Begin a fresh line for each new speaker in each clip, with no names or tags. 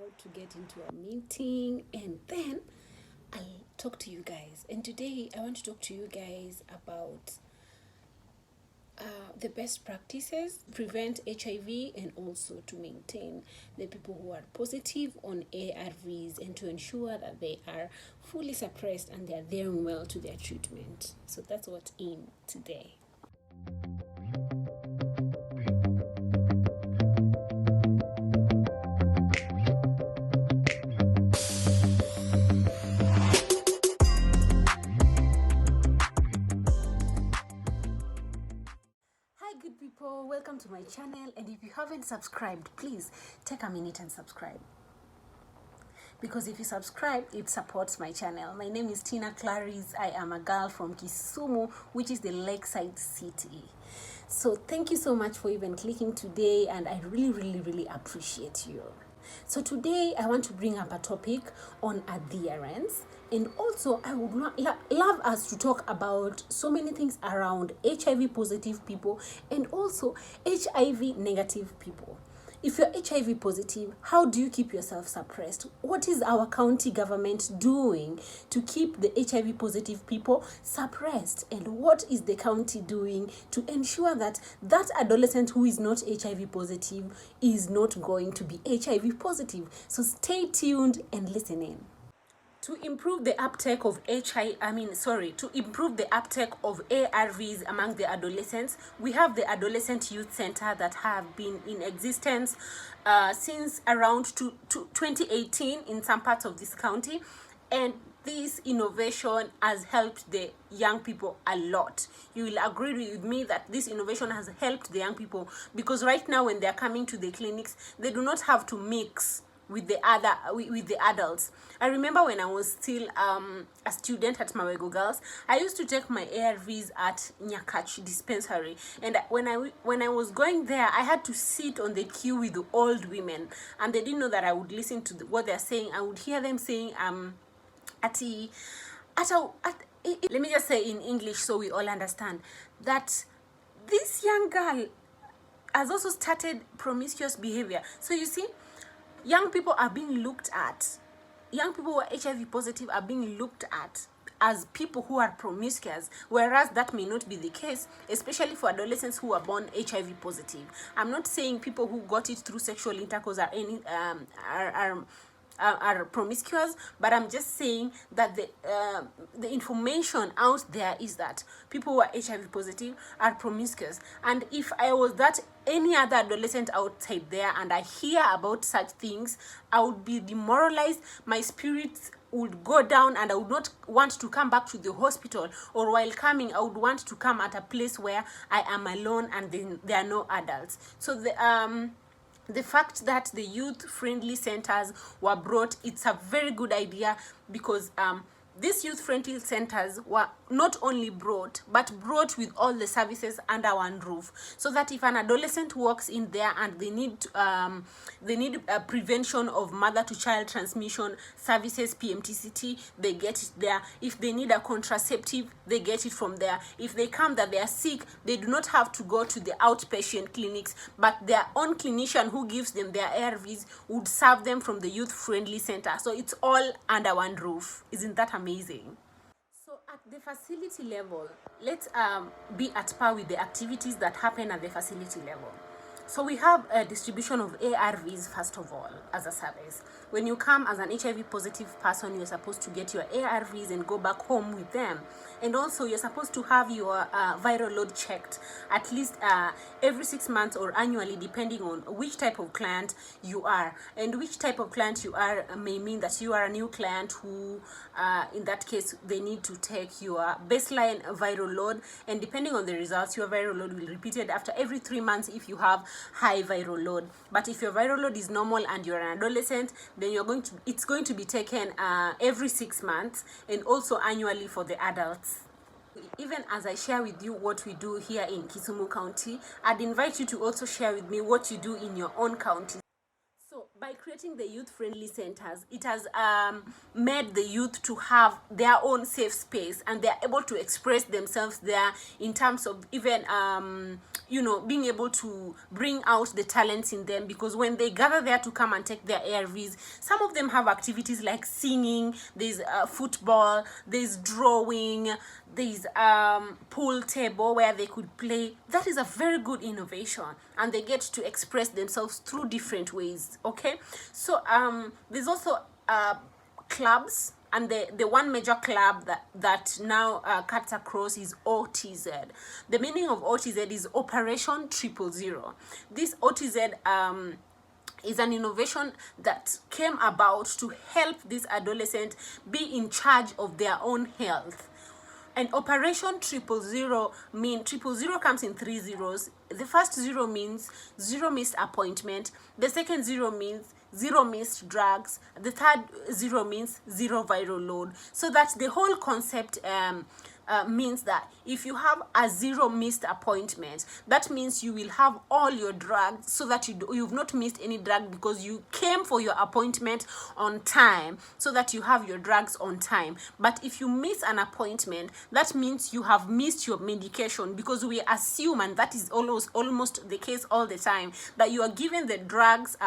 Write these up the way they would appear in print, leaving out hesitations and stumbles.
about to get into a meeting and then I'll talk to you guys. And today I want to talk to you guys about the best practices to prevent HIV and also to maintain the people who are positive on ARVs and to ensure that they are fully suppressed and they are adhering well to their treatment. So that's what's in today. Hi good people, welcome to my channel, and if you haven't subscribed, please take a minute and subscribe, because if you subscribe it supports my channel. My name is Tina Clarice. I am a girl from Kisumu, which is the lakeside city. So thank you so much for even clicking today, and I really appreciate you. So today I want to bring up a topic on adherence, and also I would love us to talk about so many things around HIV positive people and also HIV negative people. If you're HIV positive, how do you keep yourself suppressed? What is our county government doing to keep the HIV positive people suppressed? And what is the county doing to ensure that that adolescent who is not HIV positive is not going to be HIV positive? So stay tuned and listen in. To improve the uptake of to improve the uptake of ARVs among the adolescents, we have the Adolescent Youth Center that have been in existence since around 2018 in some parts of this county, and this innovation has helped the young people a lot. You will agree with me that this innovation has helped the young people, because right now when they are coming to the clinics, they do not have to mix with the adults. I remember when I was still a student at Mawego Girls, I used to take my ARVs at Nyakach dispensary, and when I was going there, I had to sit on the queue with the old women, and they didn't know that I would listen to what they're saying. I would hear them saying let me just say in English so we all understand that this young girl has also started promiscuous behavior. So you see, young people are being looked at. Young people who are HIV positive are being looked at as people who are promiscuous, whereas that may not be the case, especially for adolescents who are born HIV positive. I'm not saying people who got it through sexual intercourse are promiscuous, but I'm just saying that the information out there is that people who are HIV positive are promiscuous. And if I was that any other adolescent outside there and I hear about such things, I would be demoralized. My spirits would go down, and I would not want to come back to the hospital, or while coming I would want to come at a place where I am alone and then there are no adults. So the fact that the youth-friendly centers were brought, it's a very good idea, because these youth-friendly centers were not only brought, but brought with all the services under one roof, so that if an adolescent walks in there and they need a prevention of mother-to-child transmission services, PMTCT, they get it there. If they need a contraceptive, they get it from there. If they come that they are sick, they do not have to go to the outpatient clinics, but their own clinician who gives them their ARVs would serve them from the youth-friendly center. So it's all under one roof. Isn't that amazing? So at the facility level, let's be at par with the activities that happen at the facility level. So we have a distribution of ARVs first of all as a service. When you come as an HIV positive person, you're supposed to get your ARVs and go back home with them. And also you're supposed to have your viral load checked at least every 6 months or annually, depending on which type of client you are. And which type of client you are may mean that you are a new client who, in that case, they need to take your baseline viral load. And depending on the results, your viral load will be repeated after every 3 months if you have high viral load. But if your viral load is normal and you're an adolescent, then it's going to be taken every 6 months, and also annually for the adults. Even as I share with you what we do here in Kisumu County, I'd invite you to also share with me what you do in your own county. So By creating the youth-friendly centers, it has made the youth to have their own safe space, and they are able to express themselves there in terms of even being able to bring out the talents in them, because when they gather there to come and take their ARVs, some of them have activities like singing, there's football, there's drawing, there's pool table where they could play. That is a very good innovation, and they get to express themselves through different ways. Okay, so there's also clubs, and the one major club that now cuts across is OTZ. The meaning of OTZ is Operation 000. This OTZ is an innovation that came about to help these adolescents be in charge of their own health. And Operation 000 means 000 comes in 3 zeros. The first 0 means 0 missed appointment. The second 0 means 0 missed drugs. The third 0 means 0 viral load. So that the whole concept means that if you have a 0 missed appointment, that means you will have all your drugs, so that you've not missed any drug because you came for your appointment on time, so that you have your drugs on time. But if you miss an appointment, that means you have missed your medication, because we assume, and that is almost the case all the time, that you are given the drugs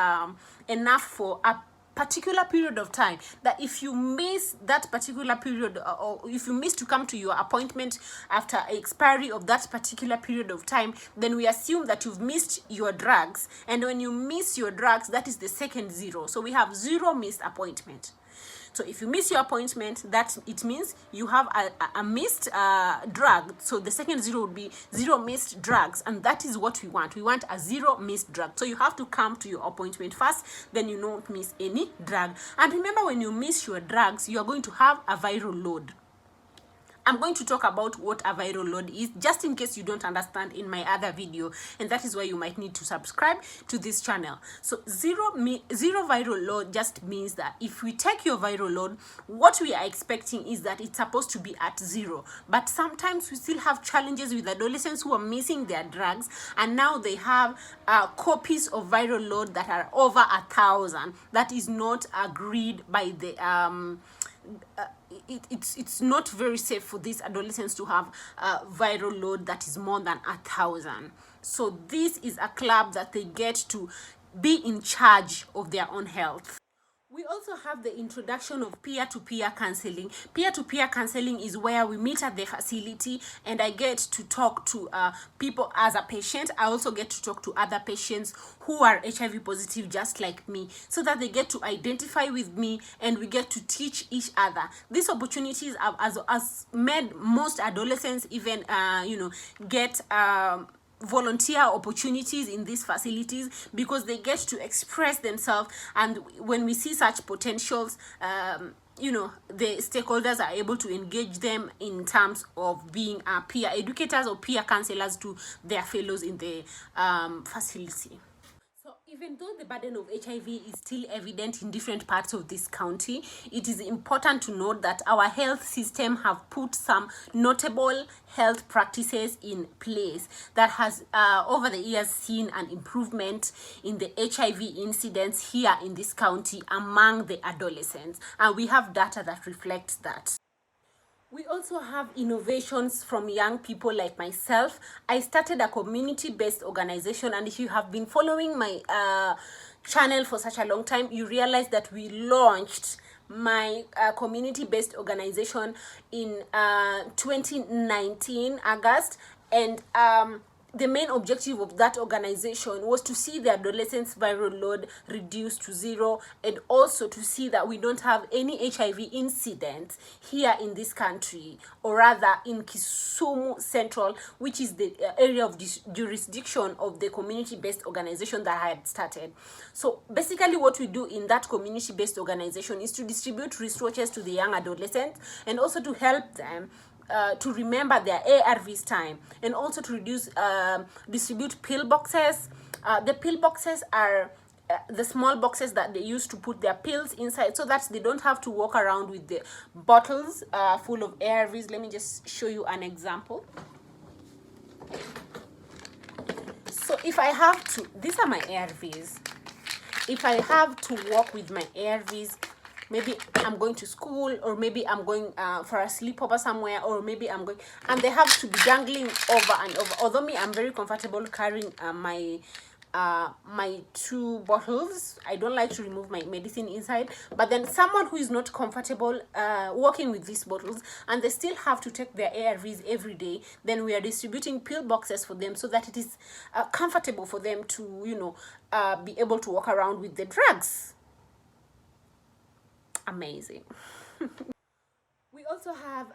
enough for a particular period of time, that if you miss that particular period, or if you miss to come to your appointment after expiry of that particular period of time, then we assume that you've missed your drugs. And when you miss your drugs, that is the second 0. So we have 0 missed appointment. So if you miss your appointment, that it means you have a missed drug. So the second 0 would be 0 missed drugs, and that is what we want. We want a 0 missed drug. So you have to come to your appointment first, then you don't miss any drug. And remember, when you miss your drugs, you are going to have a viral load. I'm going to talk about what a viral load is, just in case you don't understand, in my other video, and that is why you might need to subscribe to this channel. So zero viral load just means that if we take your viral load, what we are expecting is that it's supposed to be at 0. But sometimes we still have challenges with adolescents who are missing their drugs, and now they have copies of viral load that are over 1,000. That is not agreed by the it's not very safe for these adolescents to have a viral load that is more than 1,000. So this is a club that they get to be in charge of their own health. We also have the introduction of peer-to-peer counseling. Peer-to-peer counseling is where we meet at the facility, and I get to talk to people as a patient. I also get to talk to other patients who are HIV positive just like me, so that they get to identify with me, and we get to teach each other. These opportunities has made most adolescents even get volunteer opportunities in these facilities, because they get to express themselves, and when we see such potentials, the stakeholders are able to engage them in terms of being peer educators or peer counselors to their fellows in the facility. So even though the burden of HIV is still evident in different parts of this county, it is important to note that our health system have put some notable health practices in place that has over the years seen an improvement in the HIV incidence here in this county among the adolescents, and we have data that reflects that. We also have innovations from young people like myself. I started a community-based organization, and if you have been following my channel for such a long time, you realize that we launched my community-based organization in 2019 August, and the main objective of that organization was to see the adolescents' viral load reduced to 0, and also to see that we don't have any HIV incidents here in this country, or rather in Kisumu Central, which is the area of jurisdiction of the community-based organization that I had started. So basically what we do in that community-based organization is to distribute wristwatches to the young adolescents, and also to help them to remember their ARVs time, and also to distribute pill boxes. The pill boxes are the small boxes that they use to put their pills inside, so that they don't have to walk around with the bottles full of ARVs. Let me just show you an example. So if I have to, these are my ARVs. if I have to walk with my ARVs, maybe I'm going to school, or maybe I'm going for a sleepover somewhere, or maybe I'm going, and they have to be dangling over and over. Although me, I'm very comfortable carrying my 2 bottles. I don't like to remove my medicine inside. But then someone who is not comfortable working with these bottles, and they still have to take their ARVs every day, then we are distributing pill boxes for them so that it is comfortable for them to, you know, be able to walk around with the drugs. Amazing. We also have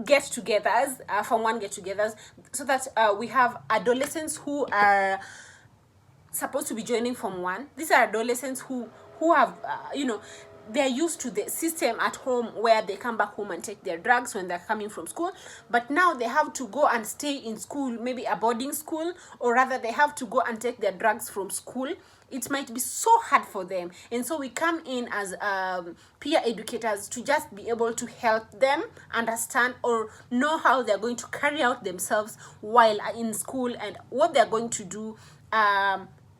get-togethers, Form 1 get-togethers, so that we have adolescents who are supposed to be joining Form 1. These are adolescents who have, you know, they're used to the system at home where they come back home and take their drugs when they're coming from school, but now they have to go and stay in school, maybe a boarding school, or rather they have to go and take their drugs from school. It might be so hard for them, and so we come in as peer educators to just be able to help them understand or know how they're going to carry out themselves while in school, and what they're going to do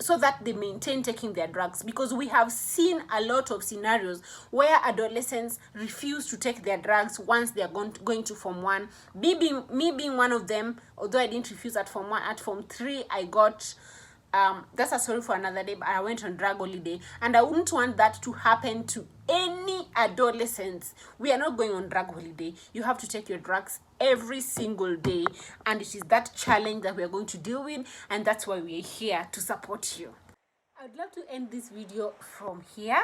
so that they maintain taking their drugs. Because we have seen a lot of scenarios where adolescents refuse to take their drugs once they are going to Form 1. Me being one of them, although I didn't refuse at Form 1, at Form 3 I got that's a story for another day, but I went on drug holiday, and I wouldn't want that to happen to any adolescents. We are not going on drug holiday. You have to take your drugs every single day, and it is that challenge that we are going to deal with, and that's why we are here to support you. I would love to end this video from here,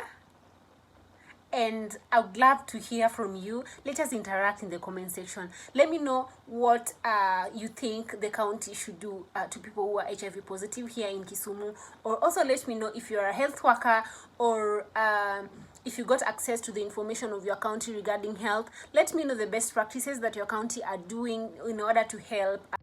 and I would love to hear from you. Let us interact in the comment section. Let me know what you think the county should do to people who are HIV positive here in Kisumu, or also let me know if you're a health worker, or if you got access to the information of your county regarding health. Let me know the best practices that your county are doing in order to help